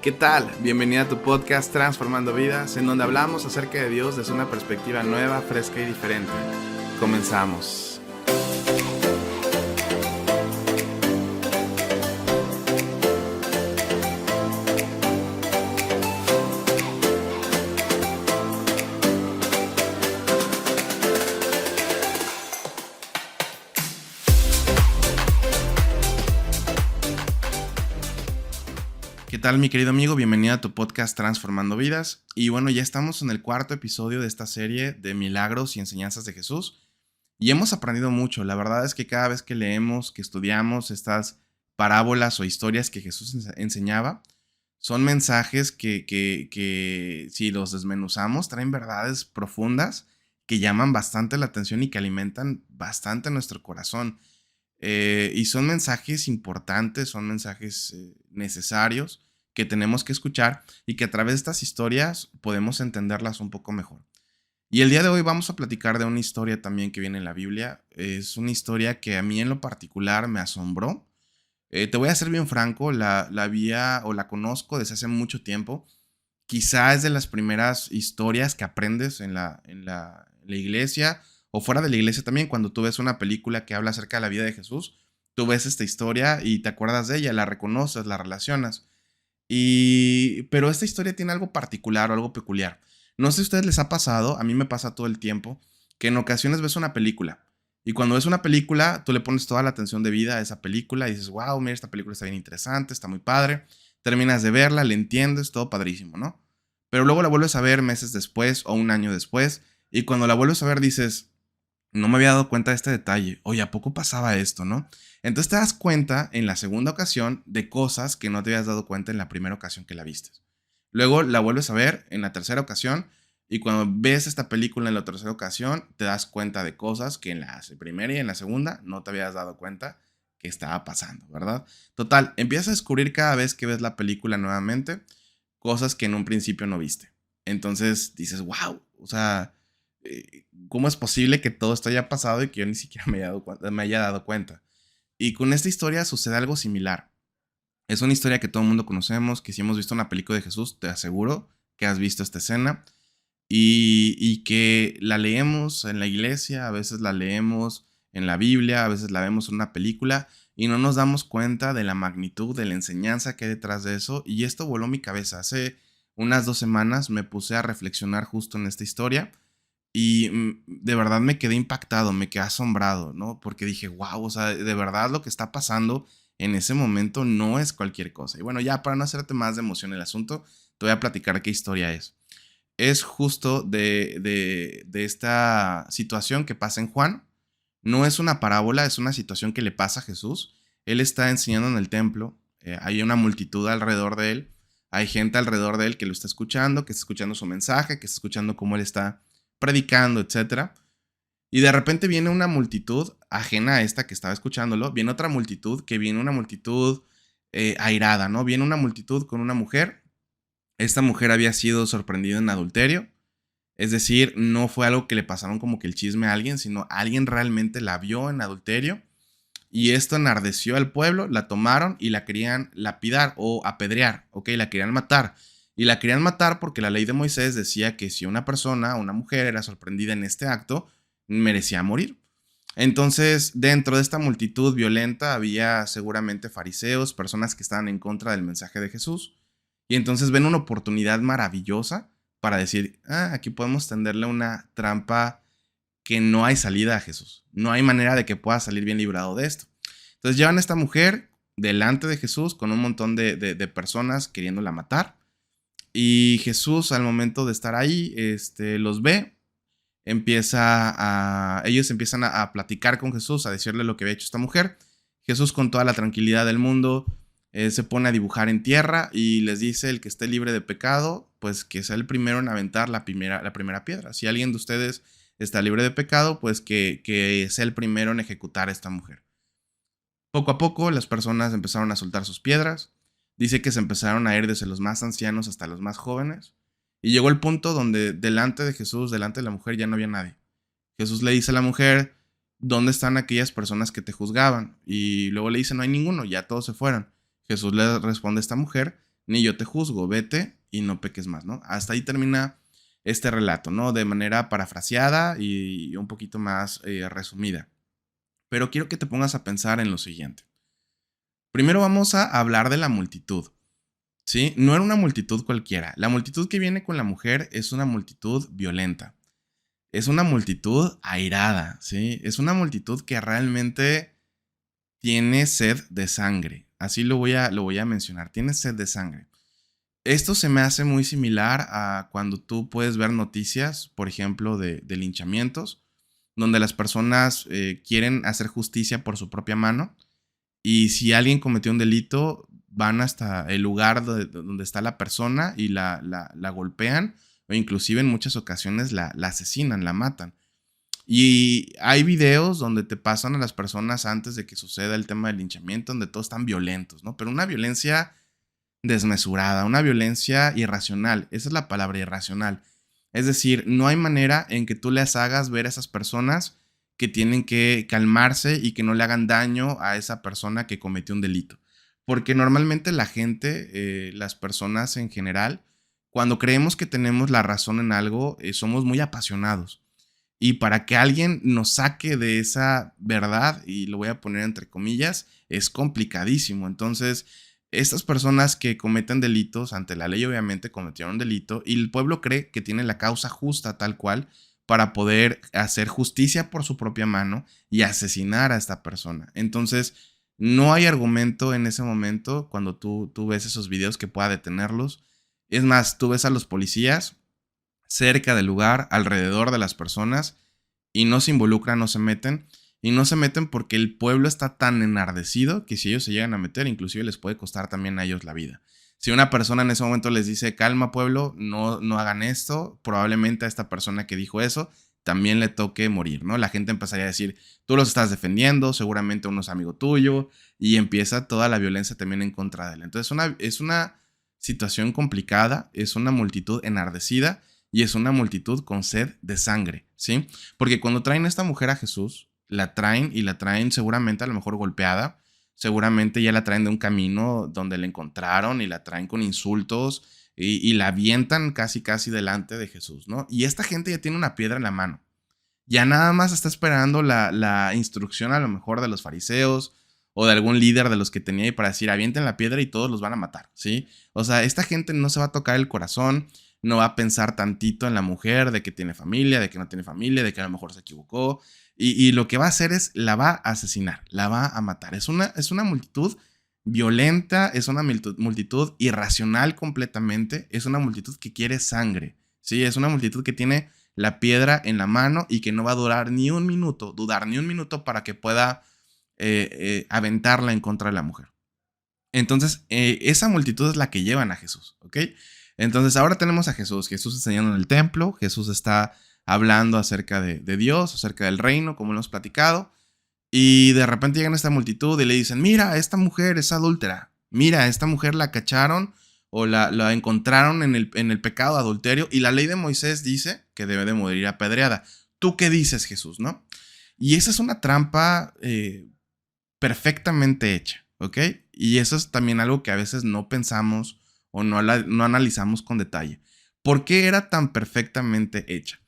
¿Qué tal? Bienvenida a tu podcast Transformando Vidas, en donde hablamos acerca de Dios desde una perspectiva nueva, fresca y diferente. Comenzamos. ¿Qué tal, mi querido amigo? Bienvenido a tu podcast Transformando Vidas. Y bueno, ya estamos en el cuarto episodio de esta serie de milagros y enseñanzas de Jesús. Y hemos aprendido mucho. La verdad es que cada vez que leemos, que estudiamos estas parábolas o historias que Jesús enseñaba, son mensajes que si los desmenuzamos, traen verdades profundas que llaman bastante la atención y que alimentan bastante nuestro corazón. Y son mensajes importantes, son mensajes necesarios que tenemos que escuchar y que a través de estas historias podemos entenderlas un poco mejor. Y el día de hoy vamos a platicar de una historia también que viene en la Biblia. Es una historia que a mí en lo particular me asombró. Te voy a ser bien franco, la vi o la conozco desde hace mucho tiempo. Quizá es de las primeras historias que aprendes en la iglesia o fuera de la iglesia también. Cuando tú ves una película que habla acerca de la vida de Jesús, tú ves esta historia y te acuerdas de ella, la reconoces, la relacionas. Pero esta historia tiene algo particular o algo peculiar. No sé si a ustedes les ha pasado, a mí me pasa todo el tiempo, que en ocasiones ves una película y cuando ves una película, tú le pones toda la atención de vida a esa película y dices, wow, mira, esta película está bien interesante, está muy padre. Terminas de verla, le entiendes, todo padrísimo, ¿no? Pero luego la vuelves a ver meses después o un año después y cuando la vuelves a ver dices, no me había dado cuenta de este detalle. Oye, ¿a poco pasaba esto, no? Entonces te das cuenta en la segunda ocasión de cosas que no te habías dado cuenta en la primera ocasión que la viste. Luego la vuelves a ver en la tercera ocasión y cuando ves esta película en la tercera ocasión te das cuenta de cosas que en la primera y en la segunda no te habías dado cuenta que estaba pasando, ¿verdad? Total, empiezas a descubrir cada vez que ves la película nuevamente cosas que en un principio no viste. Entonces dices, wow, o sea, ¿cómo es posible que todo esto haya pasado y que yo ni siquiera me haya dado cuenta? Y con esta historia sucede algo similar. Es una historia que todo el mundo conocemos, que si hemos visto una película de Jesús, te aseguro que has visto esta escena y que la leemos en la iglesia, a veces la leemos en la Biblia, a veces la vemos en una película y no nos damos cuenta de la magnitud, de la enseñanza que hay detrás de eso. Y esto voló mi cabeza. Hace unas 2 semanas me puse a reflexionar justo en esta historia y de verdad me quedé impactado, me quedé asombrado, ¿no? Porque dije, wow, o sea, de verdad lo que está pasando en ese momento no es cualquier cosa. Y bueno, ya para no hacerte más de emoción el asunto, te voy a platicar qué historia es. Es justo de esta situación que pasa en Juan. No es una parábola, es una situación que le pasa a Jesús. Él está enseñando en el templo, hay una multitud alrededor de él, hay gente alrededor de él que lo está escuchando, que está escuchando su mensaje, que está escuchando cómo él está predicando, etcétera. Y de repente viene una multitud ajena a esta que estaba escuchándolo, viene otra multitud, que viene una multitud airada, ¿no? Viene una multitud con una mujer. Esta mujer había sido sorprendida en adulterio, es decir, no fue algo que le pasaron como que el chisme a alguien, sino alguien realmente la vio en adulterio y esto enardeció al pueblo, la tomaron y la querían lapidar o apedrear, ¿ok? La querían matar. Y la querían matar porque la ley de Moisés decía que si una persona, una mujer, era sorprendida en este acto, merecía morir. Entonces, dentro de esta multitud violenta había seguramente fariseos, personas que estaban en contra del mensaje de Jesús. Y entonces ven una oportunidad maravillosa para decir, aquí podemos tenderle una trampa que no hay salida a Jesús. No hay manera de que pueda salir bien librado de esto. Entonces llevan a esta mujer delante de Jesús con un montón de personas queriéndola matar. Y Jesús al momento de estar ahí, los ve, ellos empiezan a platicar con Jesús, a decirle lo que había hecho esta mujer. Jesús con toda la tranquilidad del mundo se pone a dibujar en tierra y les dice el que esté libre de pecado, pues que sea el primero en aventar la primera piedra. Si alguien de ustedes está libre de pecado, pues que sea el primero en ejecutar a esta mujer. Poco a poco las personas empezaron a soltar sus piedras. Dice que se empezaron a ir desde los más ancianos hasta los más jóvenes. Y llegó el punto donde delante de Jesús, delante de la mujer, ya no había nadie. Jesús le dice a la mujer, ¿dónde están aquellas personas que te juzgaban? Y luego le dice, no hay ninguno, ya todos se fueron. Jesús le responde a esta mujer, ni yo te juzgo, vete y no peques más, ¿no? Hasta ahí termina este relato, ¿no? De manera parafraseada y un poquito más resumida. Pero quiero que te pongas a pensar en lo siguiente. Primero vamos a hablar de la multitud, ¿sí? No era una multitud cualquiera. La multitud que viene con la mujer es una multitud violenta. Es una multitud airada, ¿sí? Es una multitud que realmente tiene sed de sangre. Así lo voy a mencionar. Tiene sed de sangre. Esto se me hace muy similar a cuando tú puedes ver noticias, por ejemplo, de linchamientos, donde las personas quieren hacer justicia por su propia mano y si alguien cometió un delito, van hasta el lugar donde está la persona y la golpean o inclusive en muchas ocasiones la asesinan, la matan. Y hay videos donde te pasan a las personas antes de que suceda el tema del linchamiento, donde todos están violentos, ¿no? Pero una violencia desmesurada, una violencia irracional. Esa es la palabra, irracional. Es decir, no hay manera en que tú les hagas ver a esas personas que tienen que calmarse y que no le hagan daño a esa persona que cometió un delito. Porque normalmente la gente, las personas en general, cuando creemos que tenemos la razón en algo, somos muy apasionados. Y para que alguien nos saque de esa verdad, y lo voy a poner entre comillas, es complicadísimo. Entonces, estas personas que cometen delitos, ante la ley obviamente cometieron un delito, y el pueblo cree que tiene la causa justa tal cual para poder hacer justicia por su propia mano y asesinar a esta persona. Entonces, no hay argumento en ese momento cuando tú ves esos videos que pueda detenerlos. Es más, tú ves a los policías cerca del lugar, alrededor de las personas, y no se involucran, no se meten, y no se meten porque el pueblo está tan enardecido que si ellos se llegan a meter, inclusive les puede costar también a ellos la vida. Si una persona en ese momento les dice, calma pueblo, no hagan esto, probablemente a esta persona que dijo eso también le toque morir, ¿no? La gente empezaría a decir, tú los estás defendiendo, seguramente uno es amigo tuyo, y empieza toda la violencia también en contra de él. Entonces es una situación complicada, es una multitud enardecida, y es una multitud con sed de sangre, ¿sí? Porque cuando traen a esta mujer a Jesús, la traen y la traen seguramente a lo mejor golpeada, seguramente ya la traen de un camino donde la encontraron y la traen con insultos y la avientan casi casi delante de Jesús, ¿no? Y esta gente ya tiene una piedra en la mano. Ya nada más está esperando la instrucción a lo mejor de los fariseos o de algún líder de los que tenía ahí para decir, avienten la piedra y todos los van a matar, ¿sí? O sea, esta gente no se va a tocar el corazón, no va a pensar tantito en la mujer, de que tiene familia, de que no tiene familia, de que a lo mejor se equivocó. Y lo que va a hacer es, la va a asesinar, la va a matar. Es una multitud violenta, es una multitud irracional completamente, es una multitud que quiere sangre, ¿sí? Es una multitud que tiene la piedra en la mano y que no va a durar ni un minuto, dudar ni un minuto para que pueda aventarla en contra de la mujer. Entonces, esa multitud es la que llevan a Jesús, ¿ok? Entonces, ahora tenemos a Jesús enseñando en el templo, Jesús está hablando acerca de Dios, acerca del reino, como lo hemos platicado, y de repente llegan a esta multitud y le dicen, mira, esta mujer es adúltera, mira, esta mujer la cacharon o la encontraron en el pecado de adulterio, y la ley de Moisés dice que debe de morir apedreada. ¿Tú qué dices, Jesús, no? Y esa es una trampa perfectamente hecha, ¿ok? Y eso es también algo que a veces no pensamos o no analizamos con detalle. ¿Por qué era tan perfectamente hecha?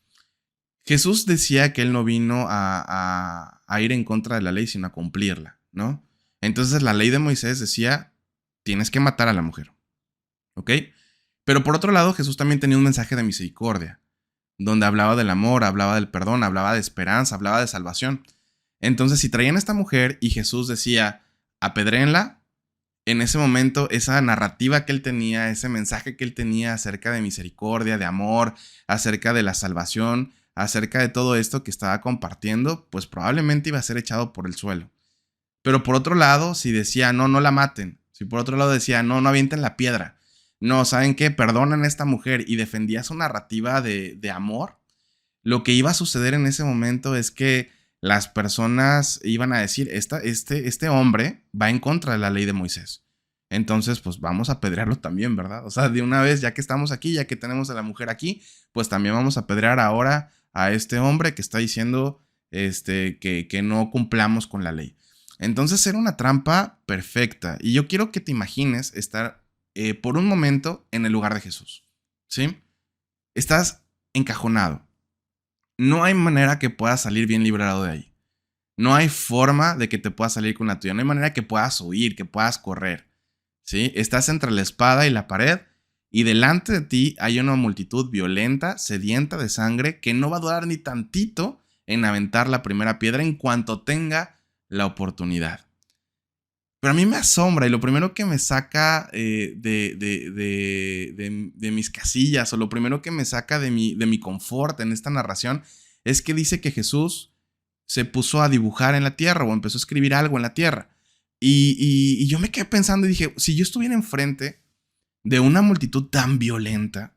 Jesús decía que él no vino a ir en contra de la ley, sino a cumplirla, ¿no? Entonces la ley de Moisés decía, tienes que matar a la mujer, ¿ok? Pero por otro lado, Jesús también tenía un mensaje de misericordia, donde hablaba del amor, hablaba del perdón, hablaba de esperanza, hablaba de salvación. Entonces, si traían a esta mujer y Jesús decía, apedréenla, en ese momento esa narrativa que él tenía, ese mensaje que él tenía acerca de misericordia, de amor, acerca de la salvación, acerca de todo esto que estaba compartiendo, pues probablemente iba a ser echado por el suelo. Pero por otro lado, si decía, no la maten, si por otro lado decía, no avienten la piedra, no, ¿saben qué? Perdonan a esta mujer, y defendía su narrativa de amor, lo que iba a suceder en ese momento es que las personas iban a decir, este hombre va en contra de la ley de Moisés. Entonces, pues vamos a apedrearlo también, ¿verdad? O sea, de una vez, ya que estamos aquí, ya que tenemos a la mujer aquí, pues también vamos a apedrear ahora a este hombre que está diciendo que no cumplamos con la ley. Entonces era una trampa perfecta. Y yo quiero que te imagines estar por un momento en el lugar de Jesús, ¿sí? Estás encajonado. No hay manera que puedas salir bien librado de ahí. No hay forma de que te puedas salir con la tuya. No hay manera que puedas huir, que puedas correr, ¿sí? Estás entre la espada y la pared y delante de ti hay una multitud violenta, sedienta de sangre, que no va a dudar ni tantito en aventar la primera piedra en cuanto tenga la oportunidad. Pero a mí me asombra y lo primero que me saca de mis casillas o lo primero que me saca de mi confort en esta narración es que dice que Jesús se puso a dibujar en la tierra o empezó a escribir algo en la tierra. Y yo me quedé pensando y dije, si yo estuviera enfrente de una multitud tan violenta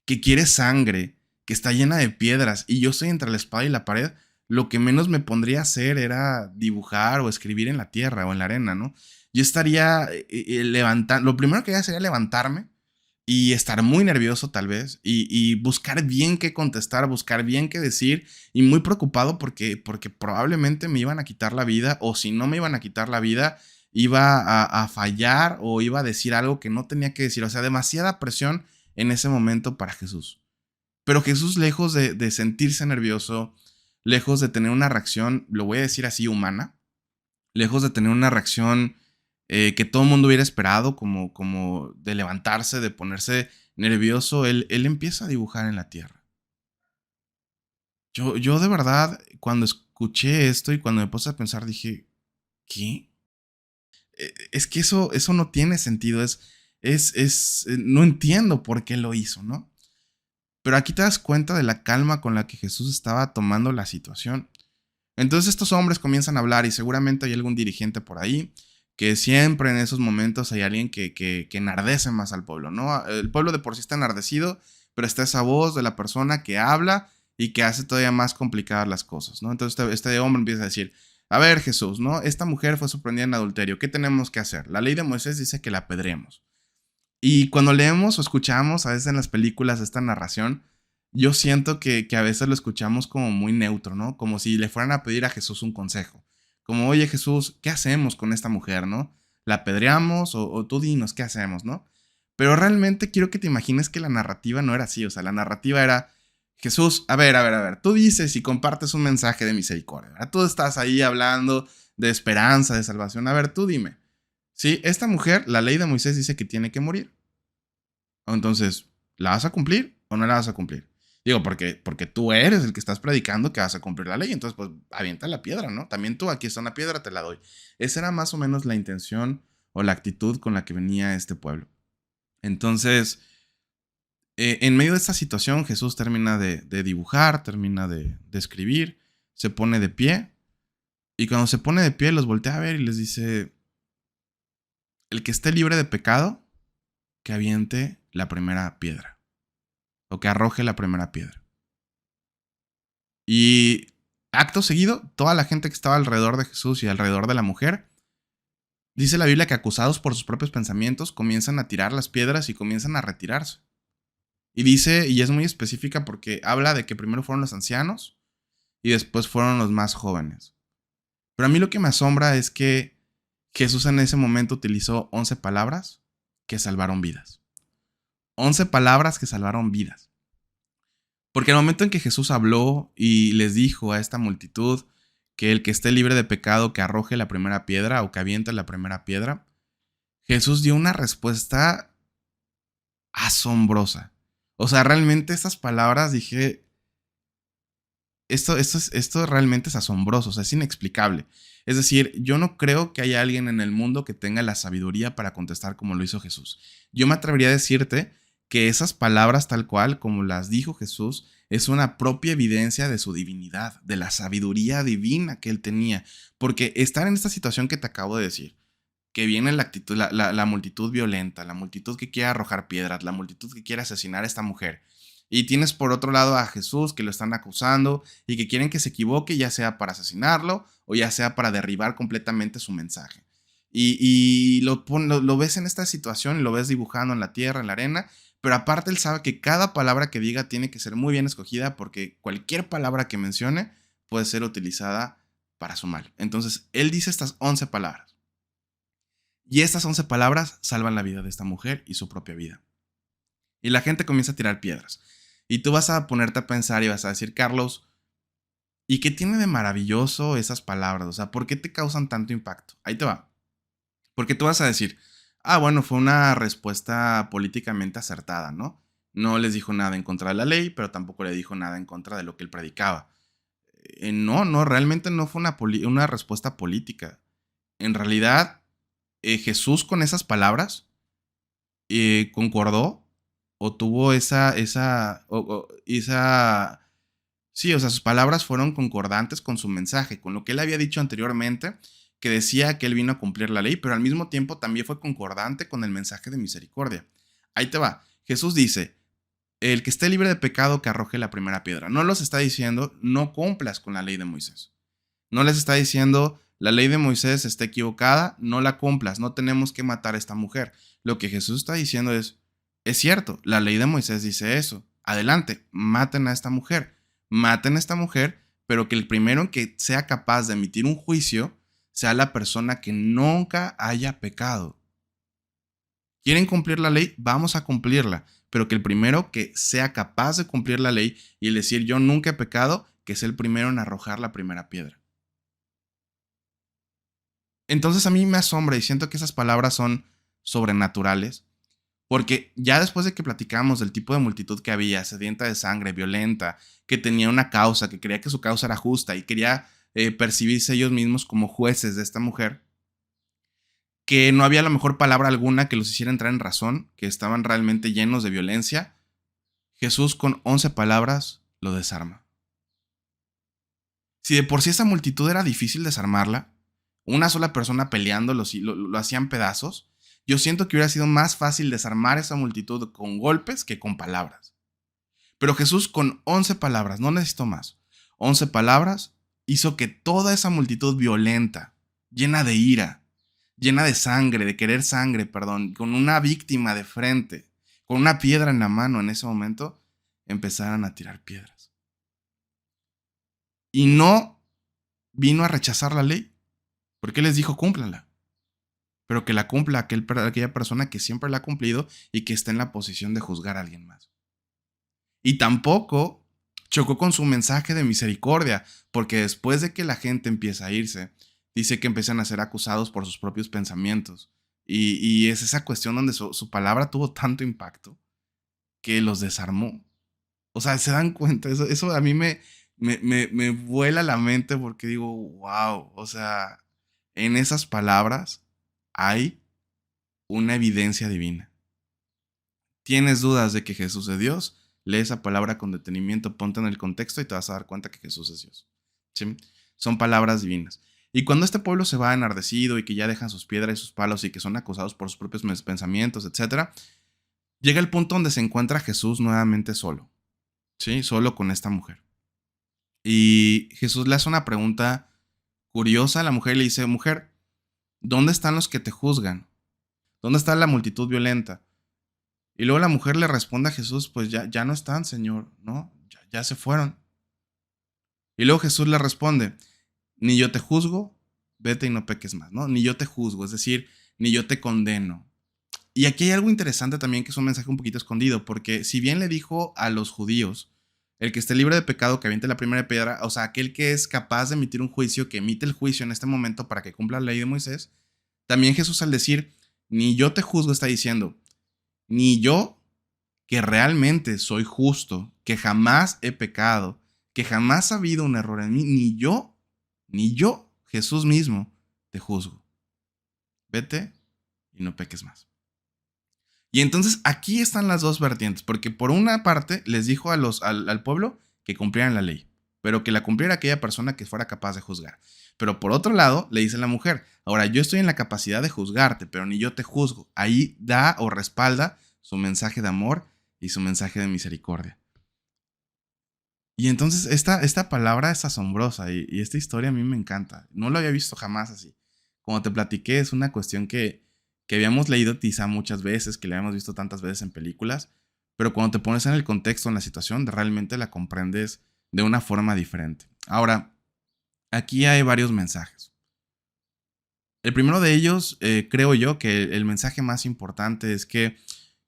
que quiere sangre, que está llena de piedras y yo estoy entre la espada y la pared, lo que menos me pondría a hacer era dibujar o escribir en la tierra o en la arena, ¿no? Yo estaría levantando, lo primero que haría sería levantarme y estar muy nervioso tal vez y buscar bien qué contestar, buscar bien qué decir y muy preocupado porque probablemente me iban a quitar la vida o si no me iban a quitar la vida iba a fallar o iba a decir algo que no tenía que decir, o sea, demasiada presión en ese momento para Jesús. Pero Jesús, lejos de sentirse nervioso, lejos de tener una reacción, lo voy a decir así, humana, lejos de tener una reacción que todo el mundo hubiera esperado, como de levantarse, de ponerse nervioso, él empieza a dibujar en la tierra. Yo de verdad, cuando escuché esto y cuando me puse a pensar, dije, ¿qué? Es que eso no tiene sentido, no entiendo por qué lo hizo, ¿no? Pero aquí te das cuenta de la calma con la que Jesús estaba tomando la situación. Entonces estos hombres comienzan a hablar y seguramente hay algún dirigente por ahí que siempre en esos momentos hay alguien que enardece más al pueblo, ¿no? El pueblo de por sí está enardecido, pero está esa voz de la persona que habla y que hace todavía más complicadas las cosas, ¿no? Entonces este hombre empieza a decir, a ver Jesús, ¿no? Esta mujer fue sorprendida en adulterio, ¿qué tenemos que hacer? La ley de Moisés dice que la apedreemos. Y cuando leemos o escuchamos a veces en las películas esta narración, yo siento que a veces lo escuchamos como muy neutro, ¿no? Como si le fueran a pedir a Jesús un consejo. Como, oye Jesús, ¿qué hacemos con esta mujer, no? ¿La apedreamos o tú dinos qué hacemos, no? Pero realmente quiero que te imagines que la narrativa no era así. O sea, la narrativa era, Jesús, a ver, tú dices y compartes un mensaje de misericordia, ¿verdad? Tú estás ahí hablando de esperanza, de salvación. A ver, tú dime. Sí, esta mujer, la ley de Moisés dice que tiene que morir. Entonces, ¿la vas a cumplir o no la vas a cumplir? Digo, porque tú eres el que estás predicando que vas a cumplir la ley. Entonces, pues avienta la piedra, ¿no? También tú, aquí está una piedra, te la doy. Esa era más o menos la intención o la actitud con la que venía este pueblo. Entonces, en medio de esta situación, Jesús termina de dibujar, termina de escribir, se pone de pie. Y cuando se pone de pie, los voltea a ver y les dice, el que esté libre de pecado, que aviente la primera piedra. O que arroje la primera piedra. Y acto seguido, toda la gente que estaba alrededor de Jesús y alrededor de la mujer, dice la Biblia que acusados por sus propios pensamientos, comienzan a tirar las piedras y comienzan a retirarse. Y dice, y es muy específica porque habla de que primero fueron los ancianos y después fueron los más jóvenes. Pero a mí lo que me asombra es que Jesús en ese momento utilizó 11 palabras que salvaron vidas. 11 palabras que salvaron vidas. Porque el momento en que Jesús habló y les dijo a esta multitud que el que esté libre de pecado que arroje la primera piedra o que aviente la primera piedra, Jesús dio una respuesta asombrosa. O sea, realmente estas palabras dije, esto realmente es asombroso, o sea, es inexplicable. Es decir, yo no creo que haya alguien en el mundo que tenga la sabiduría para contestar como lo hizo Jesús. Yo me atrevería a decirte que esas palabras tal cual como las dijo Jesús es una propia evidencia de su divinidad, de la sabiduría divina que él tenía. Porque estar en esta situación que te acabo de decir, que viene la multitud violenta, la multitud que quiere arrojar piedras, la multitud que quiere asesinar a esta mujer. Y tienes por otro lado a Jesús que lo están acusando y que quieren que se equivoque, ya sea para asesinarlo o ya sea para derribar completamente su mensaje. Y lo ves en esta situación, lo ves dibujando en la tierra, en la arena, pero aparte él sabe que cada palabra que diga tiene que ser muy bien escogida porque cualquier palabra que mencione puede ser utilizada para su mal. Entonces, él dice estas 11 palabras. Y estas 11 palabras salvan la vida de esta mujer y su propia vida. Y la gente comienza a tirar piedras. Y tú vas a ponerte a pensar y vas a decir, Carlos, ¿y qué tiene de maravilloso esas palabras? O sea, ¿por qué te causan tanto impacto? Ahí te va. Porque tú vas a decir, bueno, fue una respuesta políticamente acertada, ¿no? No les dijo nada en contra de la ley, pero tampoco le dijo nada en contra de lo que él predicaba. No, realmente no fue una respuesta política. En realidad, Jesús con esas palabras concordó o tuvo sí, o sea, sus palabras fueron concordantes con su mensaje, con lo que él había dicho anteriormente, que decía que él vino a cumplir la ley, pero al mismo tiempo también fue concordante con el mensaje de misericordia. Ahí te va. Jesús dice, el que esté libre de pecado que arroje la primera piedra. No los está diciendo, no cumplas con la ley de Moisés. No les está diciendo, la ley de Moisés está equivocada, no la cumplas, no tenemos que matar a esta mujer. Lo que Jesús está diciendo es cierto, la ley de Moisés dice eso. Adelante, maten a esta mujer, pero que el primero que sea capaz de emitir un juicio sea la persona que nunca haya pecado. ¿Quieren cumplir la ley? Vamos a cumplirla, pero que el primero que sea capaz de cumplir la ley y decir yo nunca he pecado, que sea el primero en arrojar la primera piedra. Entonces a mí me asombra y siento que esas palabras son sobrenaturales, porque ya después de que platicamos del tipo de multitud que había, sedienta de sangre, violenta, que tenía una causa, que creía que su causa era justa y quería percibirse ellos mismos como jueces de esta mujer, que no había a lo mejor palabra alguna que los hiciera entrar en razón, que estaban realmente llenos de violencia, Jesús con 11 palabras lo desarma. Si de por sí esa multitud era difícil desarmarla, una sola persona peleando lo hacían pedazos, yo siento que hubiera sido más fácil desarmar esa multitud con golpes que con palabras. Pero Jesús con 11 palabras, no necesito más, 11 palabras hizo que toda esa multitud violenta, llena de ira, llena de sangre, de querer sangre, perdón, con una víctima de frente, con una piedra en la mano en ese momento, empezaran a tirar piedras. Y no vino a rechazar la ley, porque les dijo cúmplanla, pero que la cumpla aquella persona que siempre la ha cumplido y que está en la posición de juzgar a alguien más. Y tampoco chocó con su mensaje de misericordia, porque después de que la gente empieza a irse, dice que empiezan a ser acusados por sus propios pensamientos. Y es esa cuestión donde su palabra tuvo tanto impacto que los desarmó. O sea, se dan cuenta, eso a mí me vuela la mente porque digo, wow, o sea, en esas palabras hay una evidencia divina. ¿Tienes dudas de que Jesús es Dios? Lee esa palabra con detenimiento, ponte en el contexto y te vas a dar cuenta que Jesús es Dios. ¿Sí? Son palabras divinas. Y cuando este pueblo se va enardecido y que ya dejan sus piedras y sus palos y que son acusados por sus propios pensamientos, etc., llega el punto donde se encuentra Jesús nuevamente solo. ¿Sí? Solo con esta mujer. Y Jesús le hace una pregunta curiosa a la mujer y le dice, mujer, ¿dónde están los que te juzgan? ¿Dónde está la multitud violenta? Y luego la mujer le responde a Jesús, pues ya no están, Señor, ¿no? Ya se fueron. Y luego Jesús le responde, ni yo te juzgo, vete y no peques más, ¿no? Ni yo te juzgo, es decir, ni yo te condeno. Y aquí hay algo interesante también que es un mensaje un poquito escondido, porque si bien le dijo a los judíos, el que esté libre de pecado, que aviente la primera piedra, o sea, aquel que es capaz de emitir un juicio, que emite el juicio en este momento para que cumpla la ley de Moisés, también Jesús al decir, ni yo te juzgo, está diciendo, ni yo, que realmente soy justo, que jamás he pecado, que jamás ha habido un error en mí, ni yo, Jesús mismo, te juzgo. Vete y no peques más. Y entonces aquí están las dos vertientes, porque por una parte les dijo al pueblo que cumplieran la ley, pero que la cumpliera aquella persona que fuera capaz de juzgar. Pero por otro lado, le dice la mujer, ahora yo estoy en la capacidad de juzgarte, pero ni yo te juzgo. Ahí da o respalda su mensaje de amor y su mensaje de misericordia. Y entonces esta palabra es asombrosa y esta historia a mí me encanta. No lo había visto jamás así. Como te platiqué, es una cuestión que habíamos leído quizá muchas veces, que la habíamos visto tantas veces en películas, pero cuando te pones en el contexto, en la situación, realmente la comprendes de una forma diferente. Ahora, aquí hay varios mensajes. El primero de ellos, creo yo que el mensaje más importante es que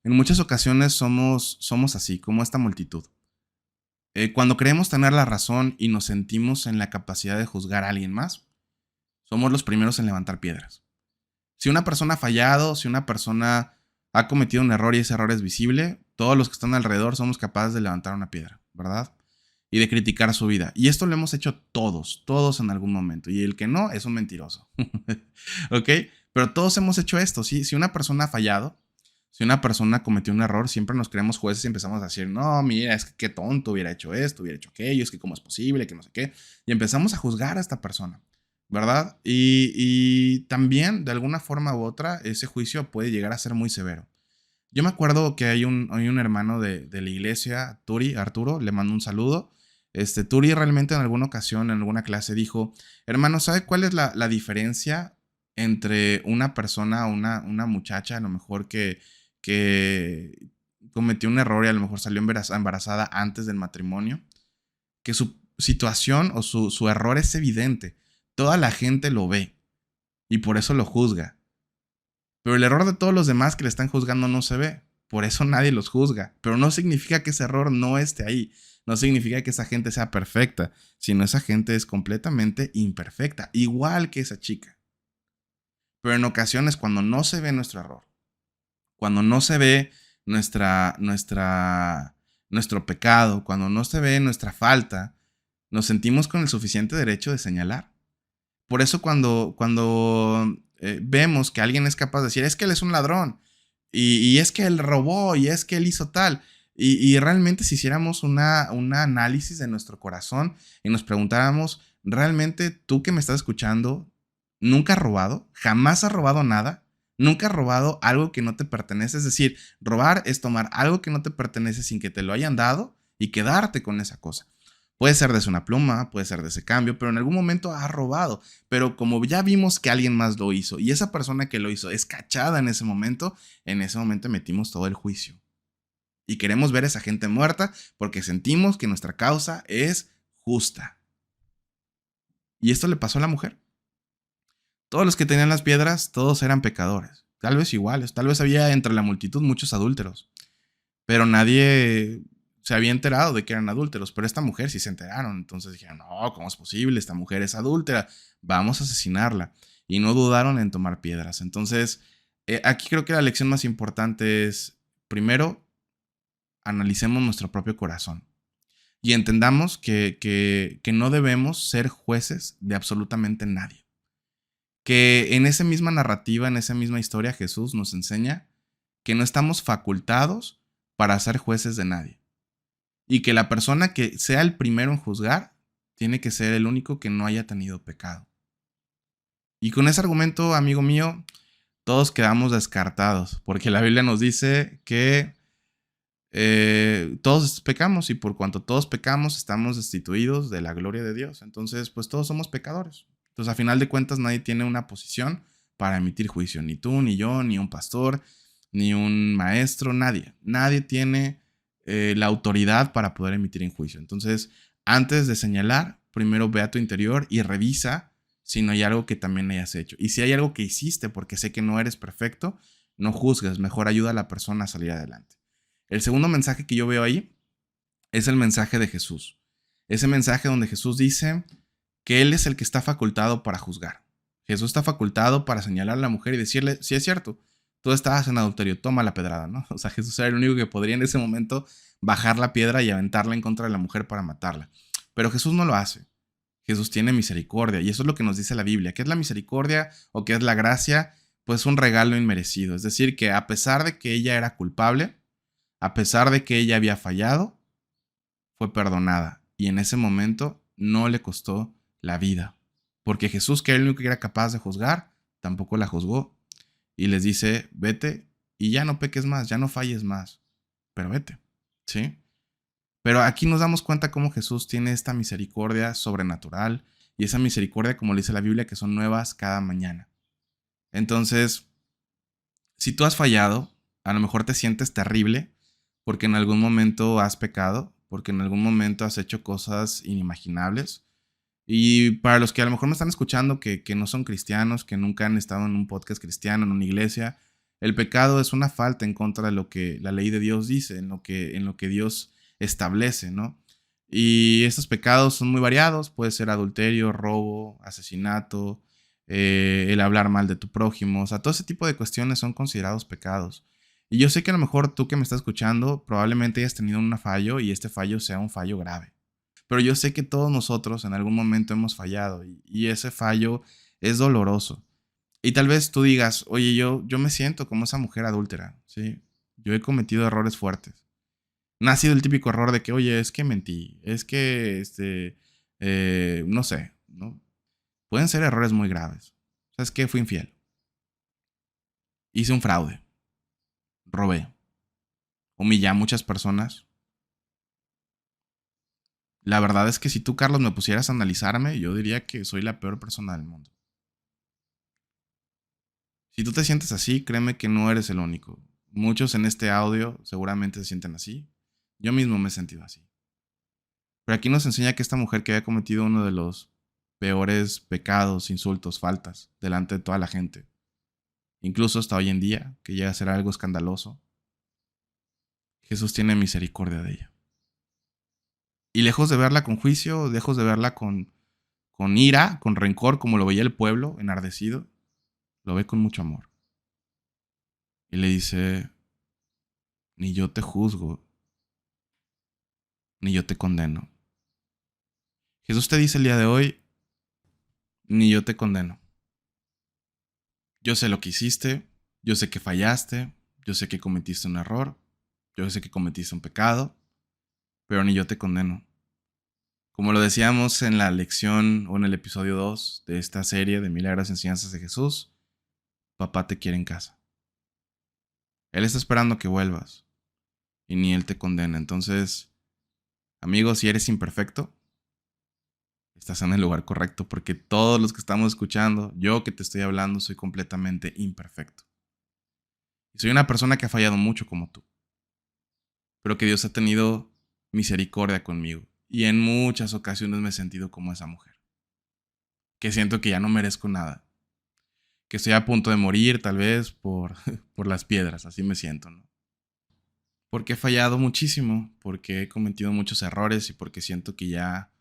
en muchas ocasiones somos así, como esta multitud. Cuando creemos tener la razón y nos sentimos en la capacidad de juzgar a alguien más, somos los primeros en levantar piedras. Si una persona ha fallado, si una persona ha cometido un error y ese error es visible, todos los que están alrededor somos capaces de levantar una piedra, ¿verdad? Y de criticar su vida. Y esto lo hemos hecho todos en algún momento. Y el que no es un mentiroso. ¿Ok? Pero todos hemos hecho esto. ¿Sí? Si una persona ha fallado, si una persona cometió un error, siempre nos creemos jueces y empezamos a decir, no, mira, es que qué tonto, hubiera hecho esto, hubiera hecho aquello, es que cómo es posible, que no sé qué. Y empezamos a juzgar a esta persona, ¿verdad? Y también, de alguna forma u otra, ese juicio puede llegar a ser muy severo. Yo me acuerdo que hay un hermano de la iglesia, Turi, Arturo, le mando un saludo. Turi realmente en alguna ocasión, en alguna clase, dijo, hermano, ¿sabe cuál es la diferencia entre una persona, una muchacha, a lo mejor que cometió un error y a lo mejor salió embarazada antes del matrimonio? Que su situación o su error es evidente. Toda la gente lo ve y por eso lo juzga. Pero el error de todos los demás que le están juzgando no se ve. Por eso nadie los juzga. Pero no significa que ese error no esté ahí. No significa que esa gente sea perfecta. Sino esa gente es completamente imperfecta. Igual que esa chica. Pero en ocasiones cuando no se ve nuestro error. Cuando no se ve nuestro pecado. Cuando no se ve nuestra falta. Nos sentimos con el suficiente derecho de señalar. Por eso cuando vemos que alguien es capaz de decir, es que él es un ladrón, y es que él robó, y es que él hizo tal, y realmente si hiciéramos un análisis de nuestro corazón y nos preguntáramos, ¿realmente tú que me estás escuchando, nunca has robado? ¿Jamás has robado nada? ¿Nunca has robado algo que no te pertenece? Es decir, robar es tomar algo que no te pertenece sin que te lo hayan dado y quedarte con esa cosa. Puede ser desde una pluma, puede ser de ese cambio, pero en algún momento ha robado. Pero como ya vimos que alguien más lo hizo y esa persona que lo hizo es cachada en ese momento emitimos todo el juicio. Y queremos ver a esa gente muerta porque sentimos que nuestra causa es justa. Y esto le pasó a la mujer. Todos los que tenían las piedras, todos eran pecadores. Tal vez iguales, tal vez había entre la multitud muchos adúlteros. Pero nadie se había enterado de que eran adúlteros, pero esta mujer sí se enteraron. Entonces dijeron, no, ¿cómo es posible? Esta mujer es adúltera, vamos a asesinarla. Y no dudaron en tomar piedras. Entonces, aquí creo que la lección más importante es, primero, analicemos nuestro propio corazón y entendamos que no debemos ser jueces de absolutamente nadie. Que en esa misma narrativa, en esa misma historia, Jesús nos enseña que no estamos facultados para ser jueces de nadie. Y que la persona que sea el primero en juzgar tiene que ser el único que no haya tenido pecado. Y con ese argumento, amigo mío, todos quedamos descartados, porque la Biblia nos dice que todos pecamos y por cuanto todos pecamos estamos destituidos de la gloria de Dios. Entonces, pues todos somos pecadores. Entonces, a final de cuentas, nadie tiene una posición para emitir juicio. Ni tú, ni yo, ni un pastor, ni un maestro, nadie. Nadie tiene la autoridad para poder emitir en juicio. Entonces, antes de señalar, primero ve a tu interior y revisa si no hay algo que también hayas hecho. Y si hay algo que hiciste, porque sé que no eres perfecto, no juzgues, mejor ayuda a la persona a salir adelante. El segundo mensaje que yo veo ahí es el mensaje de Jesús. Ese mensaje donde Jesús dice que Él es el que está facultado para juzgar. Jesús está facultado para señalar a la mujer y decirle, sí es cierto, tú estabas en adulterio, toma la pedrada, ¿no? O sea, Jesús era el único que podría en ese momento bajar la piedra y aventarla en contra de la mujer para matarla. Pero Jesús no lo hace. Jesús tiene misericordia y eso es lo que nos dice la Biblia. ¿Qué es la misericordia o qué es la gracia? Pues un regalo inmerecido. Es decir, que a pesar de que ella era culpable, a pesar de que ella había fallado, fue perdonada y en ese momento no le costó la vida. Porque Jesús, que era el único que era capaz de juzgar, tampoco la juzgó. Y les dice, vete y ya no peques más, ya no falles más, pero vete, ¿sí? Pero aquí nos damos cuenta cómo Jesús tiene esta misericordia sobrenatural y esa misericordia, como le dice la Biblia, que son nuevas cada mañana. Entonces, si tú has fallado, a lo mejor te sientes terrible porque en algún momento has pecado, porque en algún momento has hecho cosas inimaginables. Y para los que a lo mejor me están escuchando que no son cristianos, que nunca han estado en un podcast cristiano, en una iglesia, el pecado es una falta en contra de lo que la ley de Dios dice, en lo que Dios establece, ¿no? Y estos pecados son muy variados, puede ser adulterio, robo, asesinato, el hablar mal de tu prójimo, o sea, todo ese tipo de cuestiones son considerados pecados. Y yo sé que a lo mejor tú que me estás escuchando probablemente hayas tenido un fallo y este fallo sea un fallo grave. Pero yo sé que todos nosotros en algún momento hemos fallado y ese fallo es doloroso. Y tal vez tú digas, oye, yo me siento como esa mujer adúltera, ¿sí? Yo he cometido errores fuertes. No ha sido el típico error de que, oye, es que mentí, es que, no sé, ¿no? Pueden ser errores muy graves. ¿Sabes qué? Fui infiel. Hice un fraude. Robé. Humillé a muchas personas. La verdad es que si tú, Carlos, me pusieras a analizarme, yo diría que soy la peor persona del mundo. Si tú te sientes así, créeme que no eres el único. Muchos en este audio seguramente se sienten así. Yo mismo me he sentido así. Pero aquí nos enseña que esta mujer que había cometido uno de los peores pecados, insultos, faltas, delante de toda la gente, incluso hasta hoy en día, que llega a ser algo escandaloso, Jesús tiene misericordia de ella. Y lejos de verla con juicio, lejos de verla con ira, con rencor, como lo veía el pueblo, enardecido, lo ve con mucho amor. Y le dice, ni yo te juzgo, ni yo te condeno. Jesús te dice el día de hoy, ni yo te condeno. Yo sé lo que hiciste, yo sé que fallaste, yo sé que cometiste un error, yo sé que cometiste un pecado, pero ni yo te condeno. Como lo decíamos en la lección o en el episodio 2 de esta serie de Milagros y Enseñanzas de Jesús, papá te quiere en casa. Él está esperando que vuelvas y ni él te condena. Entonces, amigo, si eres imperfecto, estás en el lugar correcto porque todos los que estamos escuchando, yo que te estoy hablando, soy completamente imperfecto. Y soy una persona que ha fallado mucho como tú, pero que Dios ha tenido misericordia conmigo. Y en muchas ocasiones me he sentido como esa mujer, que siento que ya no merezco nada, que estoy a punto de morir tal vez por las piedras, así me siento, ¿no? Porque he fallado muchísimo, porque he cometido muchos errores y porque siento que ya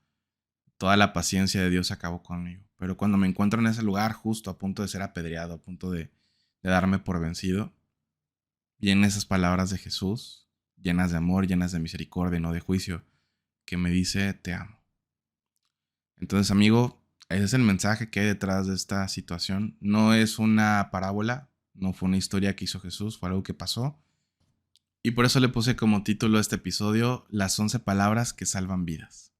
toda la paciencia de Dios acabó conmigo. Pero cuando me encuentro en ese lugar, justo a punto de ser apedreado, a punto de darme por vencido, vienen esas palabras de Jesús, llenas de amor, llenas de misericordia y no de juicio, que me dice, te amo. Entonces, amigo, ese es el mensaje que hay detrás de esta situación. No es una parábola, no fue una historia que hizo Jesús, fue algo que pasó. Y por eso le puse como título a este episodio, las 11 palabras que salvan vidas.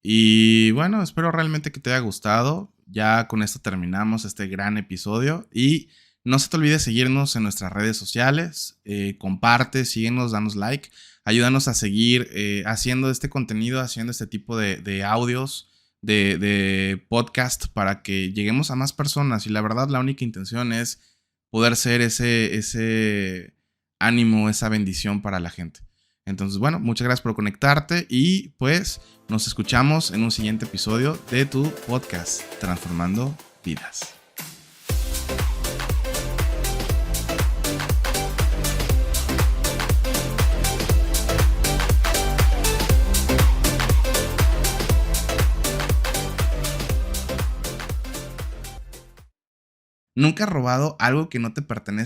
Y bueno, espero realmente que te haya gustado. Ya con esto terminamos este gran episodio. Y no se te olvide seguirnos en nuestras redes sociales. Comparte, síguenos, danos like. Ayúdanos a seguir haciendo este contenido, haciendo este tipo de audios, de podcast para que lleguemos a más personas. Y la verdad, la única intención es poder ser ese ánimo, esa bendición para la gente. Entonces, bueno, muchas gracias por conectarte y pues nos escuchamos en un siguiente episodio de tu podcast, Transformando Vidas. ¿Nunca has robado algo que no te pertenece?